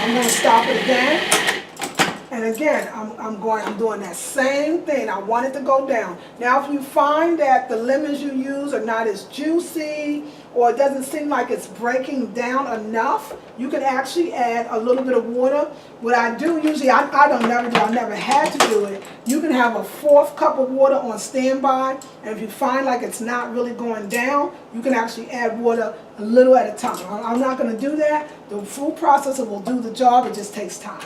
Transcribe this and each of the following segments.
I'm going to stop it again. And again, I'm doing that same thing. I want it to go down. Now, if you find that the lemons you use are not as juicy, or it doesn't seem like it's breaking down enough, you can actually add a little bit of water. What I do usually, I never had to do it. You can have a 4th cup of water on standby, and if you find like it's not really going down, you can actually add water a little at a time. I'm not going to do that. The food processor will do the job. It just takes time.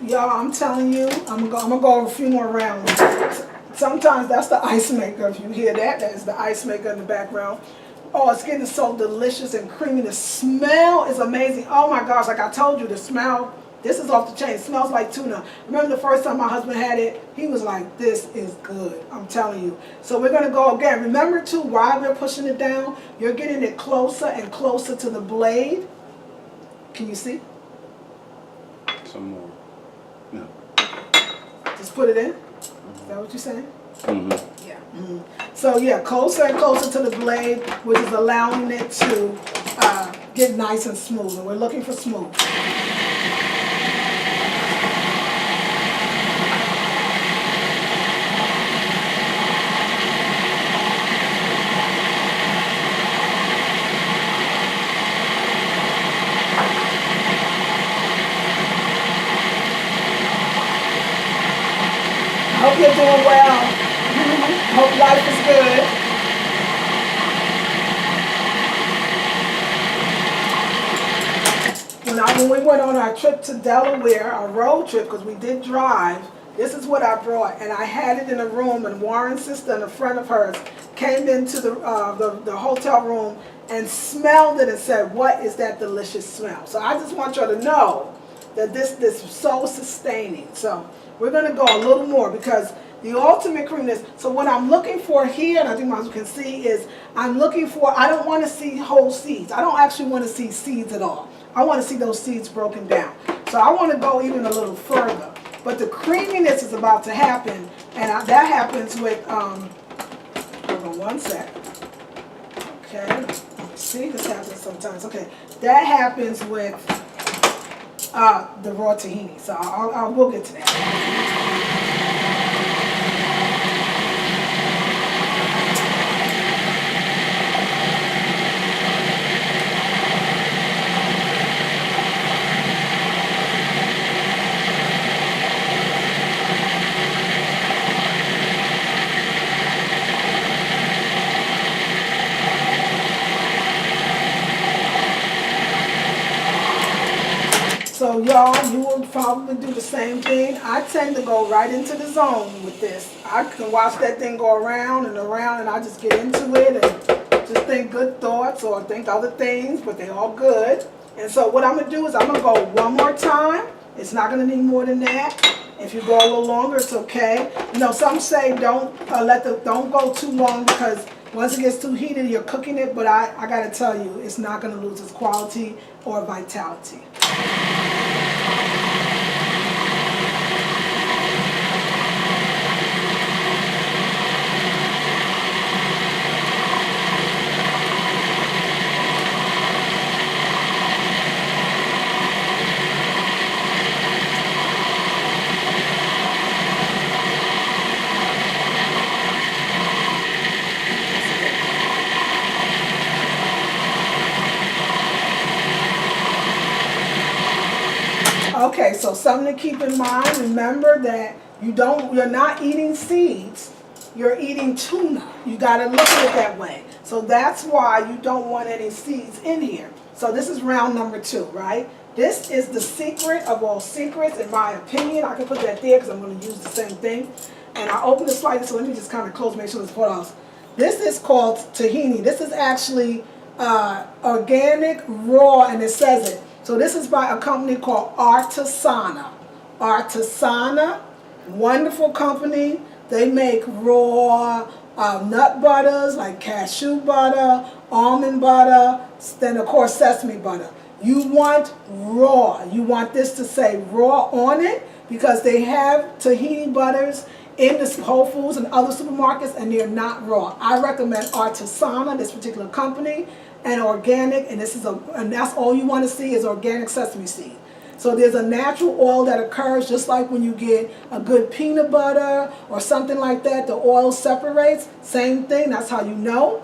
Y'all, I'm telling you, I'm gonna go over a few more rounds. Sometimes that's the ice maker. If you hear that, that is the ice maker in the background. Oh, it's getting so delicious and creamy. The smell is amazing. Oh my gosh, like I told you, the smell, this is off the chain. It smells like tuna. Remember the first time my husband had it, he was like, this is good. I'm telling you. So we're gonna go again. Remember too, while we're pushing it down, you're getting it closer and closer to the blade. Can you see? Some more. No. Just put it in. Is that what you're saying? Mm-hmm. Yeah. So yeah, closer and closer to the blade, which is allowing it to get nice and smooth. And we're looking for smooth. Hope you're doing well. Hope life is good. When we went on our trip to Delaware, our road trip, because we did drive, this is what I brought. And I had it in a room, and Warren's sister and a friend of hers came into the hotel room and smelled it and said, what is that delicious smell? So I just want you to know that this is so sustaining. So we're going to go a little more because the ultimate creaminess. So what I'm looking for here, and I think you can see, is I'm looking for, I don't want to see whole seeds. I don't actually want to see seeds at all. I want to see those seeds broken down. So I want to go even a little further. But the creaminess is about to happen, and that happens with, hold on one sec. Okay, see, this happens sometimes. Okay, that happens with the raw tahini. So we'll get to that. So y'all, you will probably do the same thing. I tend to go right into the zone with this. I can watch that thing go around and around, and I just get into it and just think good thoughts or think other things, but they're all good. And so what I'm going to do is I'm going to go one more time. It's not going to need more than that. If you go a little longer, it's okay. You know, some say don't go too long because once it gets too heated, you're cooking it. But I got to tell you, it's not going to lose its quality or vitality. Okay, so something to keep in mind, remember that you're not eating seeds, you're eating tuna. You gotta look at it that way. So that's why you don't want any seeds in here. So this is round number 2, right? This is the secret of all secrets, in my opinion. I can put that there because I'm gonna use the same thing. And I opened it slightly, so let me just kind of close, make sure it's put off. This is called tahini. This is actually organic, raw, and it says it. So this is by a company called Artisana. Artisana, wonderful company. They make raw nut butters like cashew butter, almond butter, then of course sesame butter. You want raw. You want this to say raw on it because they have tahini butters in the Whole Foods and other supermarkets and they're not raw. I recommend Artisana, this particular company, and organic, and that's all you want to see is organic sesame seed. So there's a natural oil that occurs just like when you get a good peanut butter or something like that, the oil separates, same thing, that's how you know.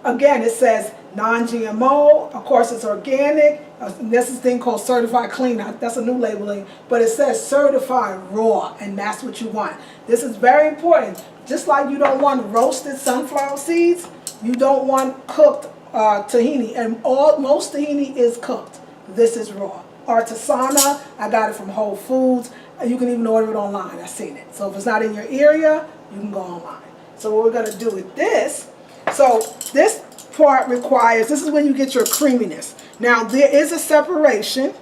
Again, it says non-GMO, of course it's organic, this is a thing called certified clean, that's a new labeling, but it says certified raw, and that's what you want. This is very important, just like you don't want roasted sunflower seeds, you don't want cooked tahini, and most tahini is cooked. This is raw. Artisana, I got it from Whole Foods. You can even order it online. I've seen it. So if it's not in your area, you can go online. So what we're going to do with this, so this part requires, this is when you get your creaminess. Now there is a separation.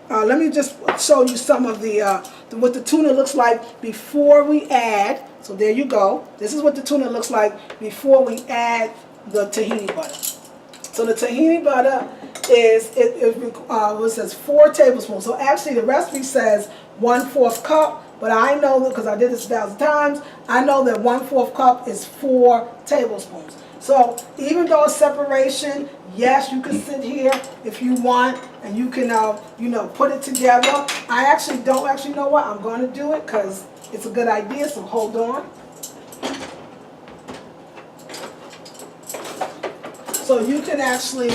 Let me just show you some of what the tuna looks like before we add. So there you go. This is what the tuna looks like before we add the tahini butter. So the tahini butter is, it says 4 tablespoons. So actually the recipe says 1/4 cup, but I know, because I did this 1,000 times, I know that 1/4 cup is 4 tablespoons. So even though it's separation, yes, you can sit here if you want, and you can, put it together. I actually don't know what, I'm going to do it because it's a good idea, so hold on. So you can actually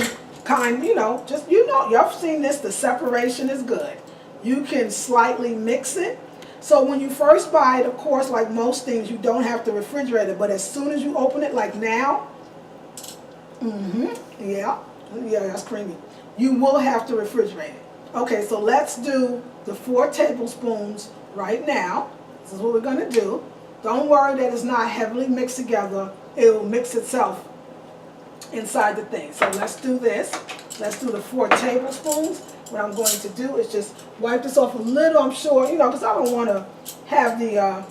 you've seen this, the separation is good. You can slightly mix it. So when you first buy it, of course, like most things, you don't have to refrigerate it. But as soon as you open it, like now, yeah, that's creamy. You will have to refrigerate it. Okay, so let's do the 4 tablespoons right now. This is what we're going to do. Don't worry that it's not heavily mixed together. It will mix itself inside the thing. So let's do this. Let's do the 4 tablespoons. What I'm going to do is just wipe this off a little, I'm sure, because I don't want to have the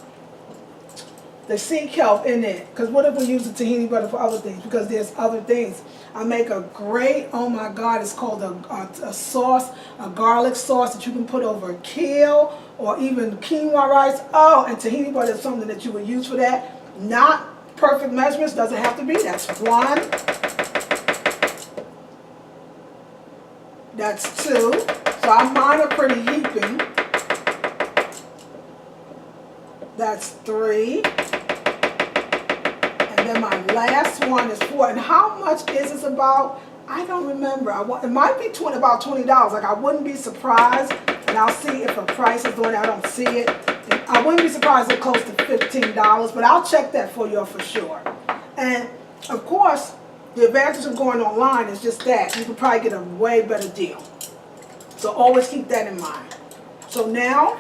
sea kelp in it. Because what if we use the tahini butter for other things? Because there's other things. I make a great, oh my God, it's called a sauce, a garlic sauce that you can put over kale or even quinoa rice. Oh, and tahini butter is something that you would use for that. Not perfect measurements, doesn't have to be. That's 1. That's 2. So mine are pretty heaping. That's 3. And then my last one is 4. And how much is this about? I don't remember. It might be about $20. Like, I wouldn't be surprised. And I'll see if a price is doing it. I don't see it. I wouldn't be surprised if it's close to $15. But I'll check that for you for sure. And, of course, the advantage of going online is just that. You can probably get a way better deal. So always keep that in mind. So now,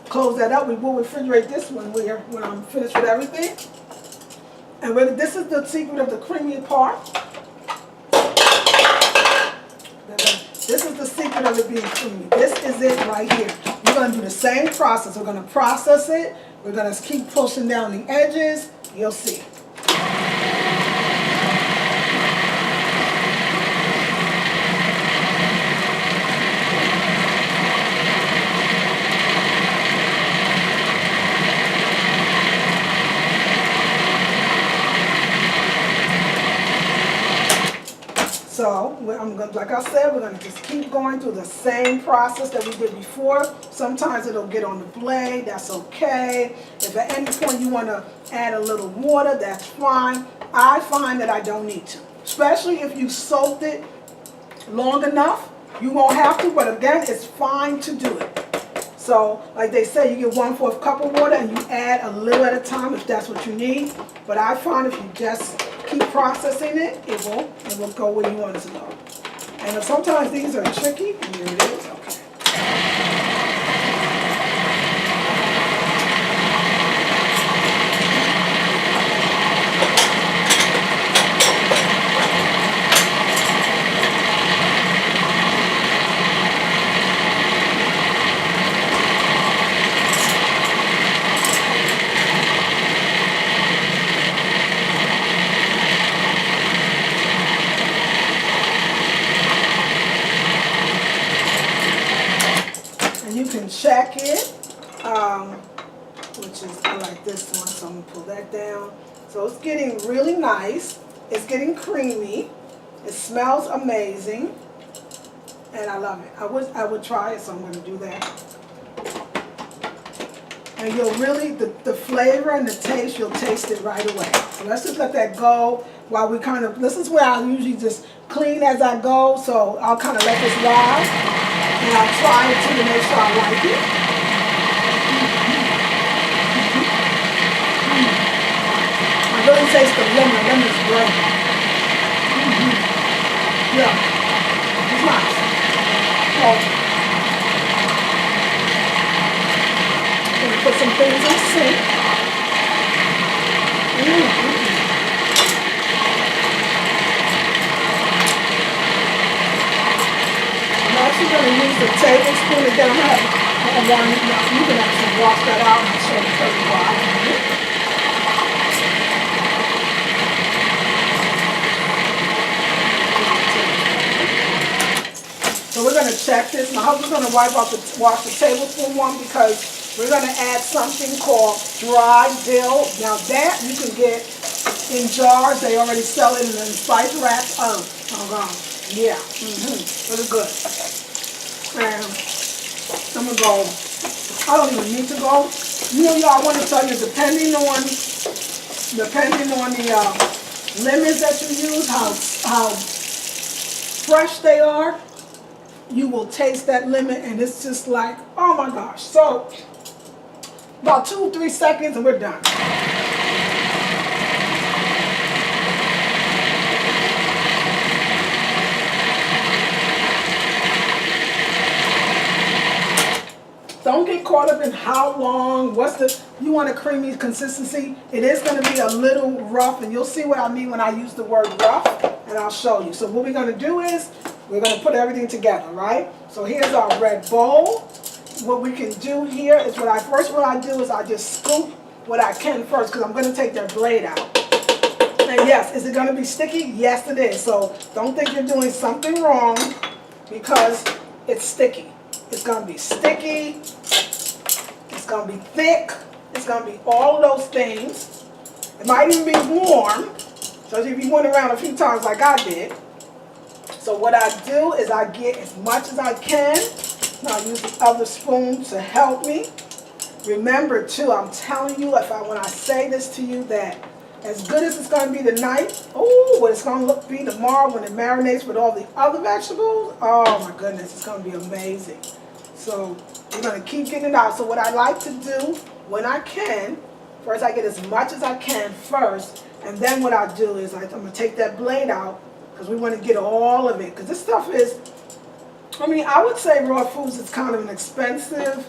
close that up. We will refrigerate this one when I'm finished with everything. And this is the secret of the creamy part. This is the secret of it being creamy. This is it right here. We're going to do the same process. We're going to process it. We're going to keep pushing down the edges. You'll see. So, like I said, we're going to just keep going through the same process that we did before. Sometimes it'll get on the blade, that's okay. If at any point you want to add a little water, that's fine. I find that I don't need to. Especially if you soaked it long enough, you won't have to, but again, it's fine to do it. So, like they say, you get 1/4 cup of water and you add a little at a time if that's what you need. But I find if you just keep processing it, it will go where you want it to go. And sometimes these are tricky. And here it is. Okay. So it's getting really nice. It's getting creamy. It smells amazing. And I love it. I would try it, so I'm going to do that. And you'll really, the flavor and the taste, you'll taste it right away. So let's just let that go while we kind of, this is where I usually just clean as I go. So I'll kind of let this ride. And I'll try it to make sure I like it. I really taste the lemon. Lemon's great. Yeah, it's nice. So, I'm gonna put some things in the sink. I'm actually going to use the tablespoon again. I'm going to have one. You can actually wash that out and show you why. So we're going to check this. My husband's going to wash the tablespoon one because we're going to add something called dry dill. Now that you can get in jars. They already sell it in spice wraps. Oh God. Yeah. Really good. And I'm going to go. I don't even need to go. You know, y'all, I want to tell you, depending on the lemons that you use, how fresh they are, you will taste that lemon, and it's just like, oh my gosh. So about 2-3 seconds and we're done. Don't get caught up in how long, you want a creamy consistency. It is going to be a little rough, and you'll see what I mean when I use the word rough, and I'll show you. So what we're going to do is, we're going to put everything together, right? So here's our red bowl. What we can do here is what I do is I just scoop what I can first, because I'm going to take that blade out. And yes, is it going to be sticky? Yes, it is. So don't think you're doing something wrong because it's sticky. It's going to be sticky. It's going to be thick. It's going to be all of those things. It might even be warm. So if you went around a few times like I did. So what I do is I get as much as I can. And I use the other spoon to help me. Remember too, I'm telling you, when I say this to you, that as good as it's going to be tonight, what it's going to be tomorrow when it marinates with all the other vegetables, oh my goodness, it's going to be amazing. So we're going to keep getting it out. So what I like to do when I can, first I get as much as I can first, and then what I do is I'm going to take that blade out because we want to get all of it. Because this stuff is, I would say raw foods is kind of an expensive,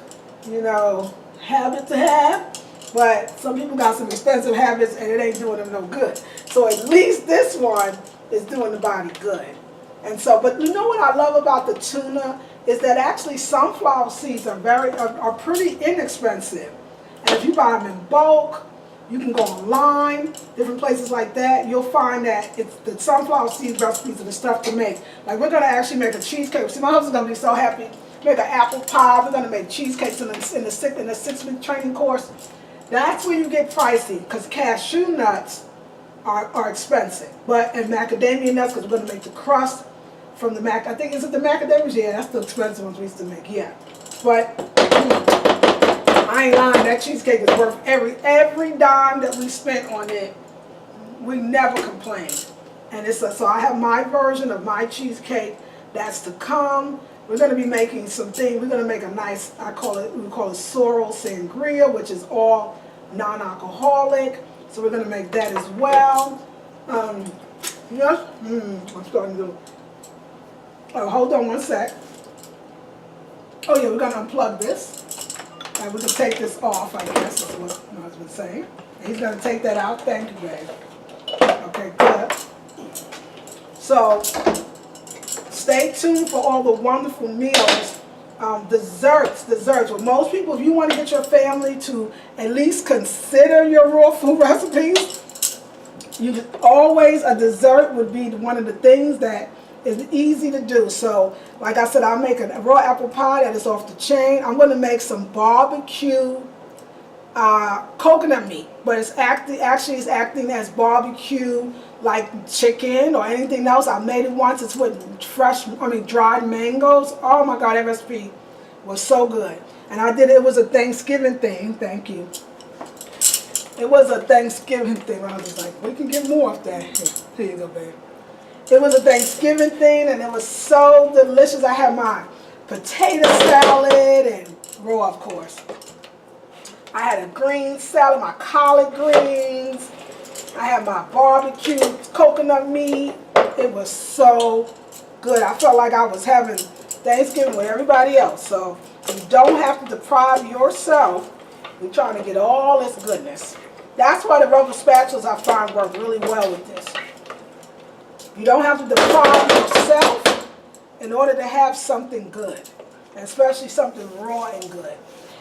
habit to have. But some people got some expensive habits and it ain't doing them no good. So at least this one is doing the body good. And so, but you know what I love about the tuna is that actually sunflower seeds are pretty inexpensive. And if you buy them in bulk, you can go online, different places like that, you'll find that it's the sunflower seed recipes are the stuff to make. Like we're going to actually make a cheesecake. See, my husband's going to be so happy. Make an apple pie. We're going to make cheesecakes in the 6-week training course. That's where you get pricey, because cashew nuts are expensive. And macadamia nuts, because we're going to make the crust from the I think, is it the macadamias? Yeah, that's the expensive ones we used to make, yeah. But I ain't lying, that cheesecake is worth every dime that we spent on it. We never complained. And so I have my version of my cheesecake that's to come. We're going to be making some things. We're going to make a nice, we call it sorrel sangria, which is all non-alcoholic. So we're going to make that as well. I'm starting to do. Oh, hold on one sec. Oh yeah, we're going to unplug this. And we can take this off, I guess is what my husband's saying. And he's going to take that out. Thank you, babe. Okay, good. So, stay tuned for all the wonderful meals. Desserts. Well, most people, if you want to get your family to at least consider your raw food recipes, a dessert would be one of the things that is easy to do. So, like I said, I'll make a raw apple pie that is off the chain. I'm going to make some barbecue coconut meat, but it's actually it's acting as barbecue, like chicken or anything else. I made it once. It's with dried mangoes. Oh my God, that recipe was so good. And I did it. It was a Thanksgiving thing. Thank you. It was a Thanksgiving thing. I was just like, we can get more of that. Here you go, babe. It was a Thanksgiving thing, and it was so delicious. I had my potato salad and raw, of course. I had a green salad, my collard greens. I had my barbecue coconut meat. It was so good. I felt like I was having Thanksgiving with everybody else. So you don't have to deprive yourself. We're trying to get all this goodness. That's why the rubber spatulas I find work really well with this. You don't have to deprive yourself in order to have something good, and especially something raw and good.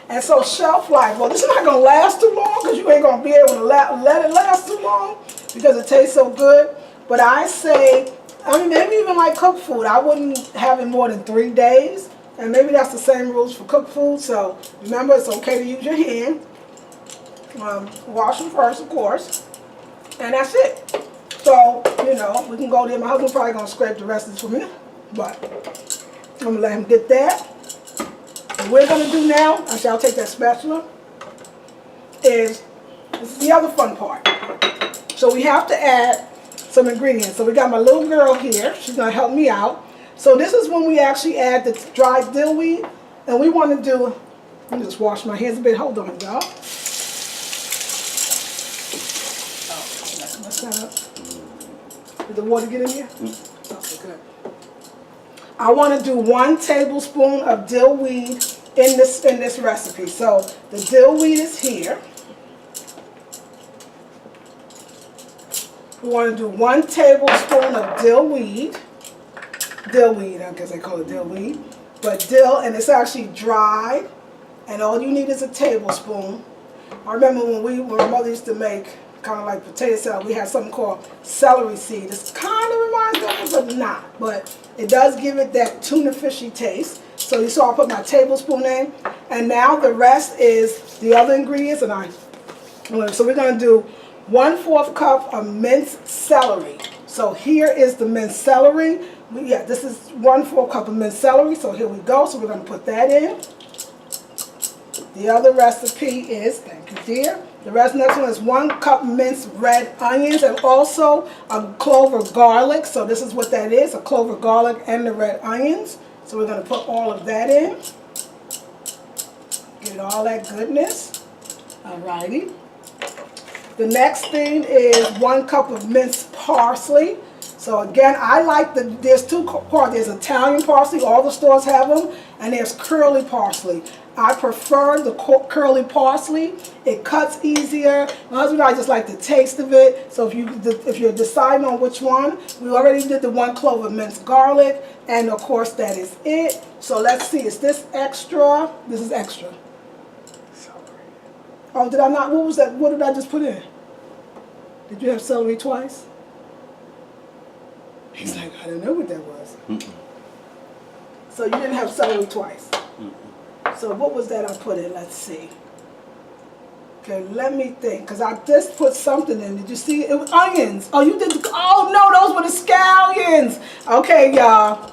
And so shelf life, well, this is not going to last too long because you ain't going to be able to let it last too long because it tastes so good. But I say, maybe even like cooked food, I wouldn't have it more than 3 days. And maybe that's the same rules for cooked food. So remember, it's okay to use your hand. Wash them first, of course. And that's it. So, we can go there. My husband's probably going to scrape the rest of this for me. But I'm going to let him get that. What we're going to do now, actually I'll take that spatula, this is the other fun part. So we have to add some ingredients. So we got my little girl here. She's going to help me out. So this is when we actually add the dried dill weed. And we want to do, let me just wash my hands a bit. Hold on, y'all. Did the water get in here? Okay, good. I want to do 1 tablespoon of dill weed in this recipe. So the dill weed is here. We want to do 1 tablespoon of dill weed. Dill weed, I guess they call it dill weed. But dill, and it's actually dried. And all you need is a tablespoon. I remember when my mother used to make kind of like potato salad, we had something called celery seed. It kind of reminds me of it, but not. But it does give it that tuna fishy taste. So you saw I put my tablespoon in. And now the rest is the other ingredients. So we're going to do 1/4 cup of minced celery. So here is the minced celery. This is 1/4 cup of minced celery. So here we go. So we're going to put that in. The other recipe is, thank you dear, next one is 1 cup minced red onions and also a clove of garlic. So this is what that is, a clove of garlic and the red onions. So we're going to put all of that in. Get all that goodness. Alrighty. The next thing is 1 cup of minced parsley. So again, I like there's 2 parts. There's Italian parsley, all the stores have them, and there's curly parsley. I prefer the curly parsley. It cuts easier. My husband and I just like the taste of it. So if you're deciding on which one, we already did the 1 clove of minced garlic, and of course that is it. So let's see, is this extra? This is extra. Oh, did I not? What was that? What did I just put in? Did you have celery twice? He's like, I didn't know what that was. So you didn't have celery twice. So what was that I put in? Let's see. Okay, let me think, because I just put something in. Did you see? It was onions. Oh, you did. Oh, no, those were the scallions. Okay, y'all.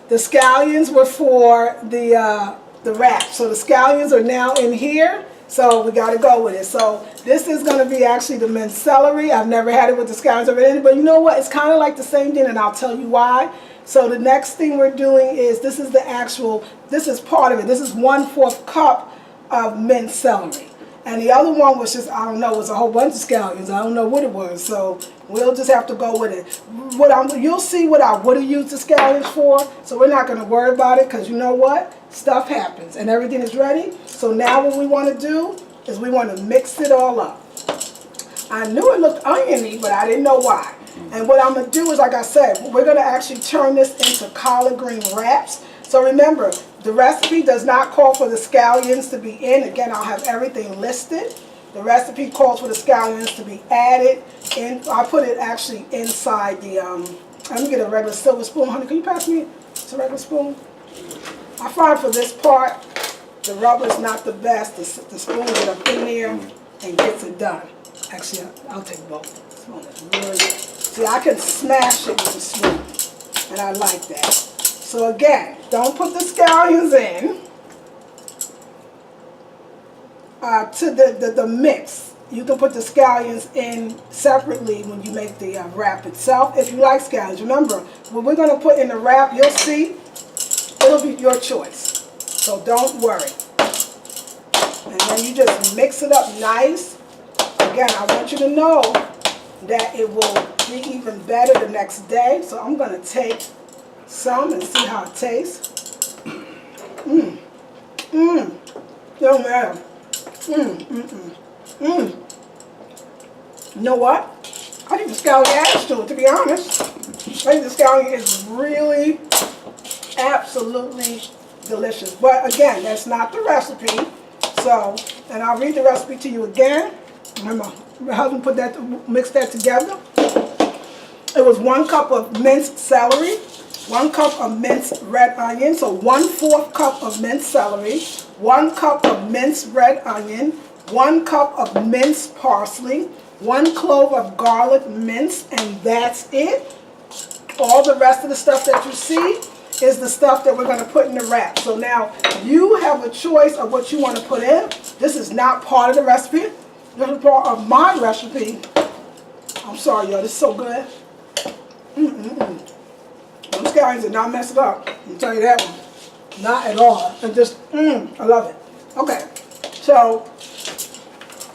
The scallions were for the wrap. So the scallions are now in here. So we got to go with it. So this is going to be actually the minced celery. I've never had it with the scallions already, but you know what? It's kind of like the same thing, and I'll tell you why. So the next thing we're doing is, this is part of it. This is 1/4 cup of minced celery. And the other one was just, I don't know, it was a whole bunch of scallions. I don't know what it was. So we'll just have to go with it. You'll see what I would have used the scallions for. So we're not going to worry about it, because you know what? Stuff happens and everything is ready. So now what we want to do is we want to mix it all up. I knew it looked oniony, but I didn't know why. And what I'm going to do is, like I said, we're going to actually turn this into collard green wraps. So remember, the recipe does not call for the scallions to be in. Again, I'll have everything listed. The recipe calls for the scallions to be added. And I put it actually inside the, let me get a regular silver spoon. Honey, can you pass me a regular spoon? I find for this part, the rubber's not the best. The spoon get up in there and gets it done. Actually, I'll take both. The spoon is really good. See, I can smash it with the spoon, and I like that. So again, don't put the scallions in to the mix. You can put the scallions in separately when you make the wrap itself, if you like scallions. Remember, what we're going to put in the wrap, you'll see, it'll be your choice. So don't worry. And then you just mix it up nice. Again, I want you to know that it will be even better the next day. So I'm going to take some and see how it tastes. Don't matter. You know what? I think the scallion adds to it, to be honest. I think the scallion is really, absolutely delicious. But again, that's not the recipe. So, and I'll read the recipe to you again. My husband put that, mixed that together. It was 1 cup of minced celery, 1 cup of minced red onion, so 1/4 cup of minced celery, 1 cup of minced red onion, 1 cup of minced parsley, 1 clove of garlic minced, and that's it. All the rest of the stuff that you see is the stuff that we're going to put in the wrap. So now you have a choice of what you want to put in. This is not part of the recipe. This is part of my recipe. I'm sorry, y'all. This is so good. Those scallions did not mess it up. I'll tell you that one. Not at all. And just, I love it. Okay. So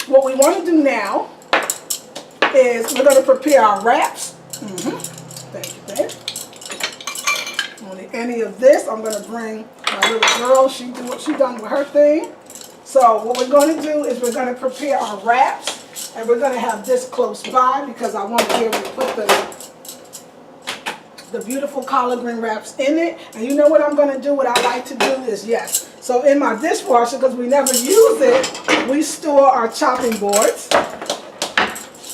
what we want to do now is we're going to prepare our wraps. Thank you, babe. On the end of this, I'm going to bring my little girl. She do what she done with her thing. So what we're going to do is we're going to prepare our wraps, and we're going to have this close by because I want to be able to put the beautiful collard green wraps in it. And you know what I'm going to do? What I like to do is, yes. So in my dishwasher, because we never use it, we store our chopping boards.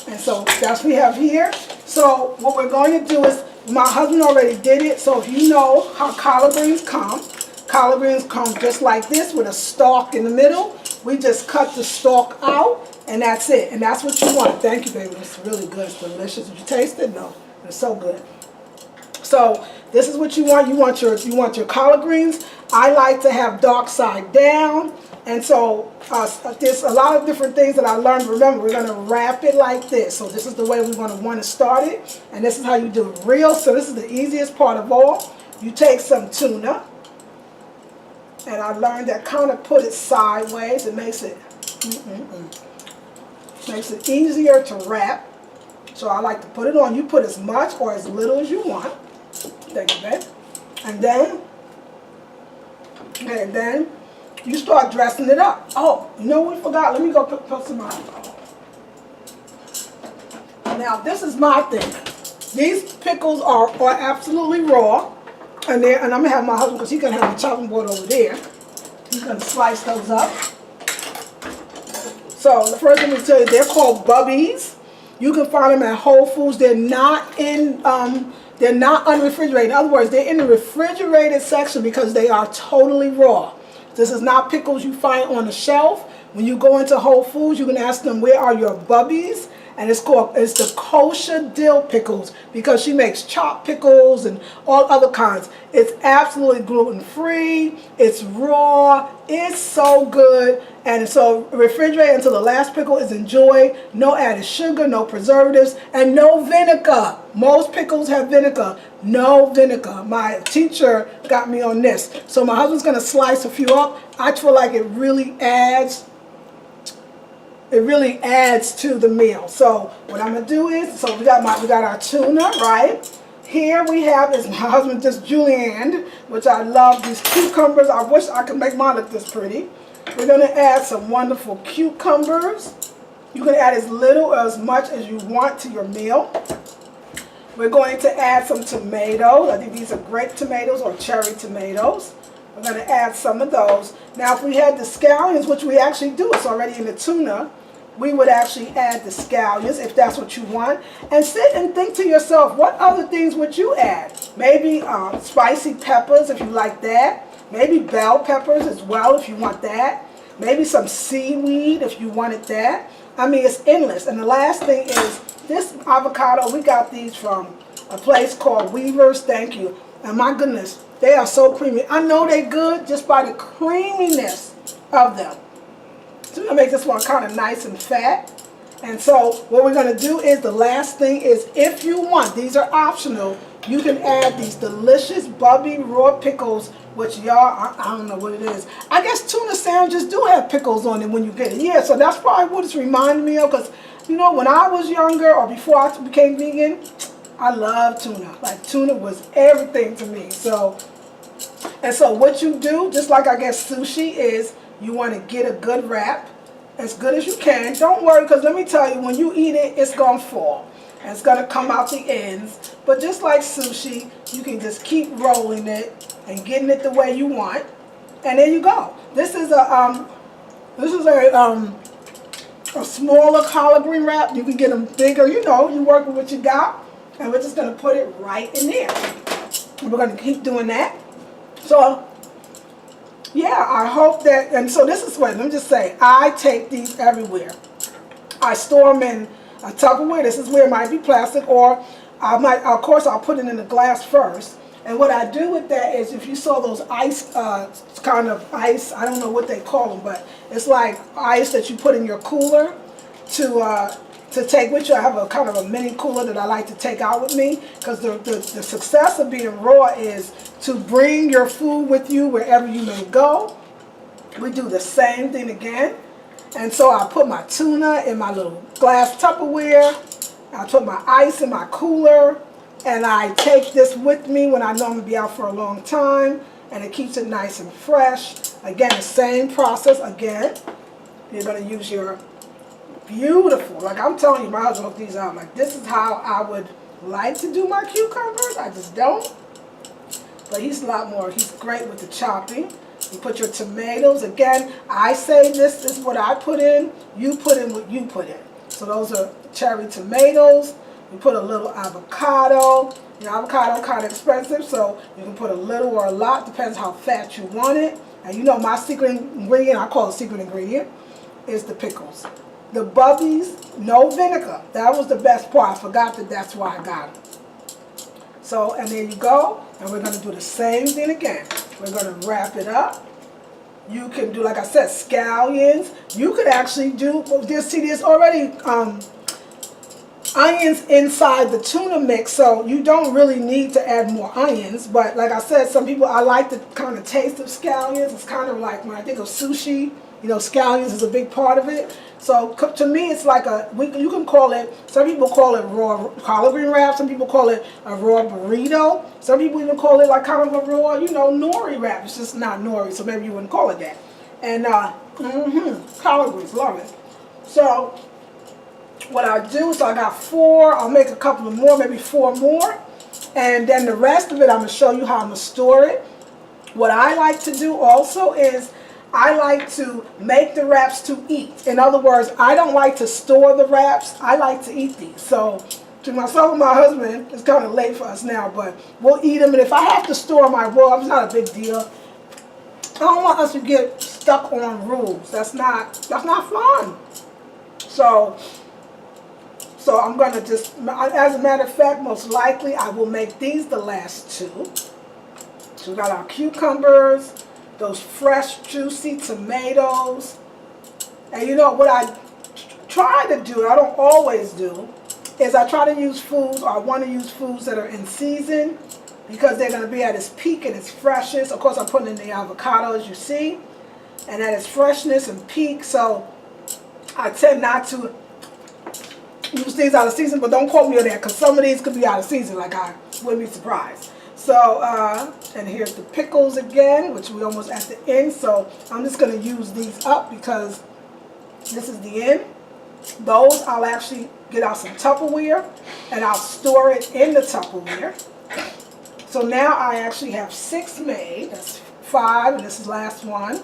And so that's what we have here. So what we're going to do is, my husband already did it. So if you know how collard greens come just like this with a stalk in the middle. We just cut the stalk out, and that's it. And that's what you want. Thank you, baby. It's really good. It's delicious. Did you taste it? No. It's so good. So this is what you want. You want your collard greens. I like to have dark side down. And so there's a lot of different things that I learned. Remember, we're going to wrap it like this. So this is the way we're going to want to start it. And this is how you do it real. So this is the easiest part of all. You take some tuna. And I learned that kind of put it sideways. It makes it, makes it easier to wrap. So I like to put it on. You put as much or as little as you want. Thank you, babe. And then you start dressing it up. Oh, you know what we forgot? Let me go put some on. Now, this is my thing. These pickles are absolutely raw. And I'm going to have my husband, because he's going to have the chopping board over there. He's going to slice those up. So the first thing to tell you, they're called bubbies. You can find them at Whole Foods. They're not unrefrigerated. In other words, they're in the refrigerated section because they are totally raw. This is not pickles you find on the shelf. When you go into Whole Foods, you can ask them, where are your bubbies? And it's the kosher dill pickles, because she makes chopped pickles and all other kinds. It's absolutely gluten-free. It's raw. It's so good. And so refrigerate until the last pickle is enjoyed. No added sugar, no preservatives, and no vinegar. Most pickles have vinegar. No vinegar. My teacher got me on this. So my husband's going to slice a few up. I feel like it really adds to the meal. So what I'm gonna do is, so we got our tuna, right? Here we have is my husband just julienned, which I love. These cucumbers. I wish I could make mine look this pretty. We're gonna add some wonderful cucumbers. You can add as little or as much as you want to your meal. We're going to add some tomatoes. I think these are grape tomatoes or cherry tomatoes. We're going to add some of those. Now, if we had the scallions, which we actually do, it's already in the tuna, we would actually add the scallions if that's what you want. And sit and think to yourself, what other things would you add? Maybe spicy peppers if you like that. Maybe bell peppers as well if you want that. Maybe some seaweed if you wanted that. I mean, it's endless. And the last thing is this avocado. We got these from a place called Weaver's. Thank you. And my goodness, they are so creamy. I know they're good just by the creaminess of them. So we're going to make this one kind of nice and fat. And so what we're going to do is the last thing is if you want, these are optional, you can add these delicious Bubby raw pickles, which y'all, I don't know what it is. I guess tuna sandwiches do have pickles on them when you get it. Yeah, so that's probably what it's reminding me of because, you know, when I was younger or before I became vegan, I loved tuna. Like tuna was everything to me. So what you do, just like I guess sushi is, you want to get a good wrap, as good as you can. Don't worry, because let me tell you, when you eat it, it's going to fall. And it's going to come out the ends. But just like sushi, you can just keep rolling it and getting it the way you want. And there you go. This is a smaller collard green wrap. You can get them bigger. You know, you work with what you got. And we're just going to put it right in there. And we're going to keep doing that. So, yeah, I hope that, and so this is what, let me just say, I take these everywhere. I store them in a Tupperware. This is where it might be plastic, or I might, of course, I'll put it in the glass first. And what I do with that is, if you saw those ice, kind of ice, I don't know what they call them, but it's like ice that you put in your cooler to take with you. I have a kind of a mini cooler that I like to take out with me, because the success of being raw is to bring your food with you wherever you may go. We do the same thing again. And so I put my tuna in my little glass Tupperware. I put my ice in my cooler. And I take this with me when I know I'm going to be out for a long time. And it keeps it nice and fresh. Again, the same process. Again, you're going to use your beautiful, like I'm telling you, my husband hooked these out. Like, this is how I would like to do my cucumbers. I just don't. But he's a lot more. He's great with the chopping. You put your tomatoes. Again, I say this is what I put in. You put in what you put in. So those are cherry tomatoes. You put a little avocado. Your avocado kind of expensive, so you can put a little or a lot. Depends how fat you want it. And you know my secret ingredient, I call it secret ingredient, is the pickles. The Bubbies, no vinegar. That was the best part. I forgot that that's why I got them. So, and there you go. And we're going to do the same thing again. We're going to wrap it up. You can do, like I said, scallions. You could actually do, there's already onions inside the tuna mix, so you don't really need to add more onions. But like I said, some people, I like the kind of taste of scallions. It's kind of like when I think of sushi, you know, scallions is a big part of it. So to me, it's like you can call it, some people call it raw collard green wrap, some people call it a raw burrito, some people even call it like kind of a raw, you know, nori wrap. It's just not nori, so maybe you wouldn't call it that. And collard greens, love it. So what I do is I got 4, I'll make a couple of more, maybe 4 more, and then the rest of it I'm going to show you how I'm going to store it. What I like to do also is I like to make the wraps to eat. In other words, I don't like to store the wraps. I like to eat these. So to myself and my husband, it's kind of late for us now, but we'll eat them. And if I have to store my raw, it's not a big deal. I don't want us to get stuck on rules. That's not fun. So I'm going to just, as a matter of fact, most likely I will make these the last 2. So we got our cucumbers, those fresh, juicy tomatoes. And you know what I try to do, I don't always do, is I try to use foods, or I want to use foods that are in season, because they're going to be at its peak and its freshness. Of course, I'm putting in the avocado, as you see, and at its freshness and peak. So I tend not to use things out of season, but don't quote me on that, because some of these could be out of season, like I wouldn't be surprised. So, and here's the pickles again, which we're almost at the end. So I'm just going to use these up because this is the end. Those I'll actually get out some Tupperware and I'll store it in the Tupperware. So now I actually have 6 made. That's 5, and this is the last one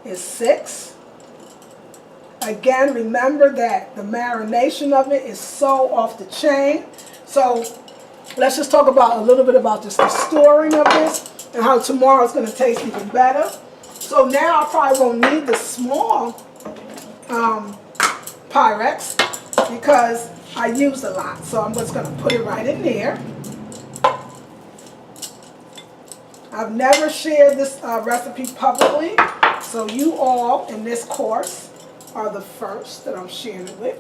is 6. Again, remember that the marination of it is so off the chain. So let's just talk about a little bit about just the storing of this. and how tomorrow's going to taste even better. So now I probably won't need the small Pyrex because I used a lot. So I'm just going to put it right in there. I've never shared this recipe publicly, so you all in this course are the first that I'm sharing it with.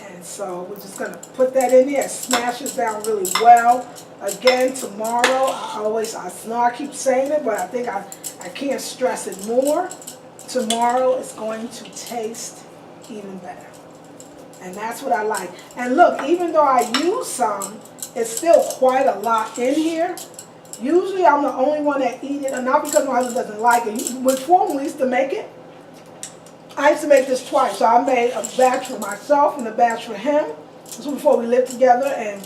And so we're just going to put that in there. It smashes down really well. Again, tomorrow, I know I keep saying it, but I think I can't stress it more. Tomorrow is going to taste even better. And that's what I like. And look, even though I use some, it's still quite a lot in here. Usually I'm the only one that eat it, and not because my husband doesn't like it. Before when we used to make it, I used to make this twice. So I made a batch for myself and a batch for him. This was before we lived together, and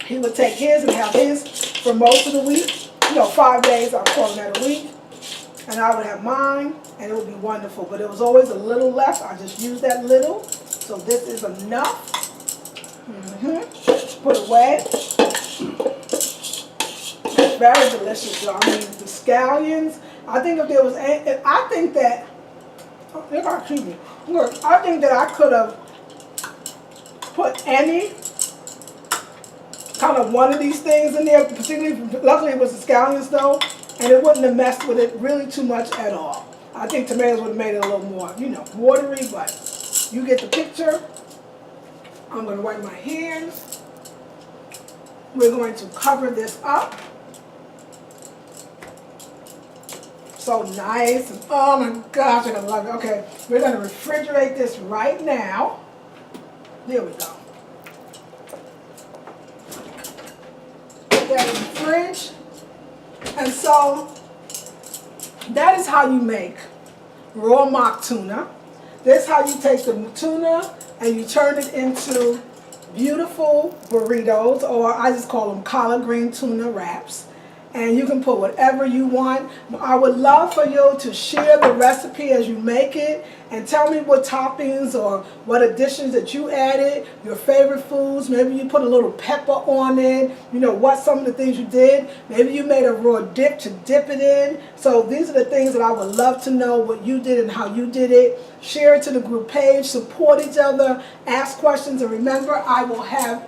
he would take his and have his for most of the week. 5 days, I'm calling that a week. And I would have mine, and it would be wonderful. But it was always a little left. I just used that little. So this is enough. Put away. It's very delicious, y'all. I mean, the scallions. I think if there was, I think that I could have put any kind of one of these things in there. Particularly, luckily it was the scallions though, and it wouldn't have messed with it really too much at all. I think tomatoes would have made it a little more, watery, but you get the picture. I'm going to wipe my hands. We're going to cover this up. So nice. And oh my gosh, I'm going to love it. Okay, we're going to refrigerate this right now. There we go. Put that in the fridge. And so that is how you make raw mock tuna. This is how you take the tuna and you turn it into beautiful burritos, or I just call them collard green tuna wraps. And you can put whatever you want. I would love for you to share the recipe as you make it and tell me what toppings or what additions that you added, your favorite foods. Maybe you put a little pepper on it, what some of the things you did. Maybe you made a raw dip to dip it in. So these are the things that I would love to know what you did and how you did it. Share it to the group page, support each other, ask questions, and remember, I will have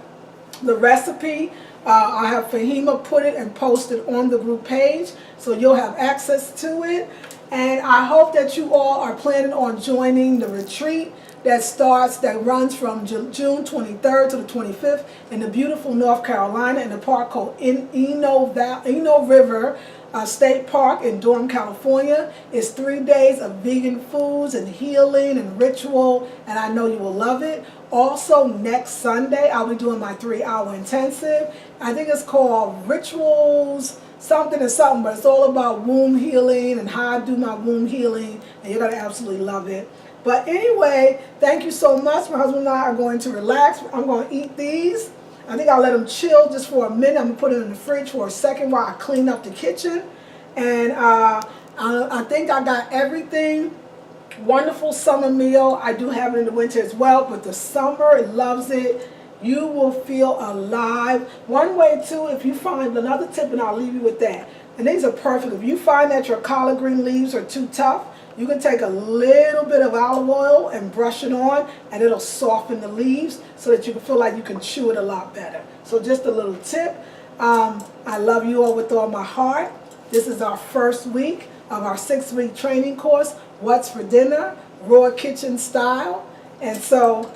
the recipe. I have Fahima put it and post it on the group page, so you'll have access to it. And I hope that you all are planning on joining the retreat that runs from June 23rd to the 25th in the beautiful North Carolina in the park called Eno River State Park in Durham, California. It's 3 days of vegan foods and healing and ritual, and I know you will love it. Also, next Sunday, I'll be doing my 3-hour intensive. I think it's called Rituals something and something, but it's all about womb healing and how I do my womb healing, and you're going to absolutely love it. But anyway, thank you so much. My husband and I are going to relax. I'm going to eat these. I think I'll let them chill just for a minute. I'm going to put them in the fridge for a second while I clean up the kitchen. And I think I got everything. Wonderful summer meal. I do have it in the winter as well, but the summer, it loves it. You will feel alive. One way too, if you find another tip, and I'll leave you with that. And these are perfect. If you find that your collard green leaves are too tough, you can take a little bit of olive oil and brush it on, and it'll soften the leaves so that you can feel like you can chew it a lot better. So just a little tip. I love you all with all my heart. This is our first week of our 6-week training course, What's for Dinner, Raw Kitchen Style. And so,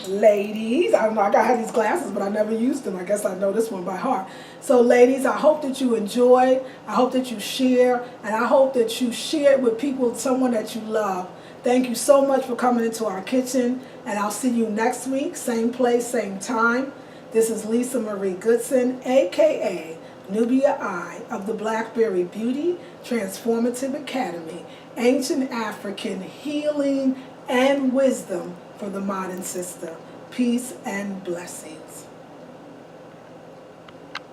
ladies, I don't know, I have these glasses, but I never used them. I guess I know this one by heart. So ladies, I hope that you enjoy. I hope that you share. And I hope that you share it with people, someone that you love. Thank you so much for coming into our kitchen. And I'll see you next week, same place, same time. This is Lisa Marie Goodson, a.k.a. Nubia I of the Blackberry Beauty Transformative Academy, Ancient African Healing and Wisdom for the Modern Sister. Peace and blessings.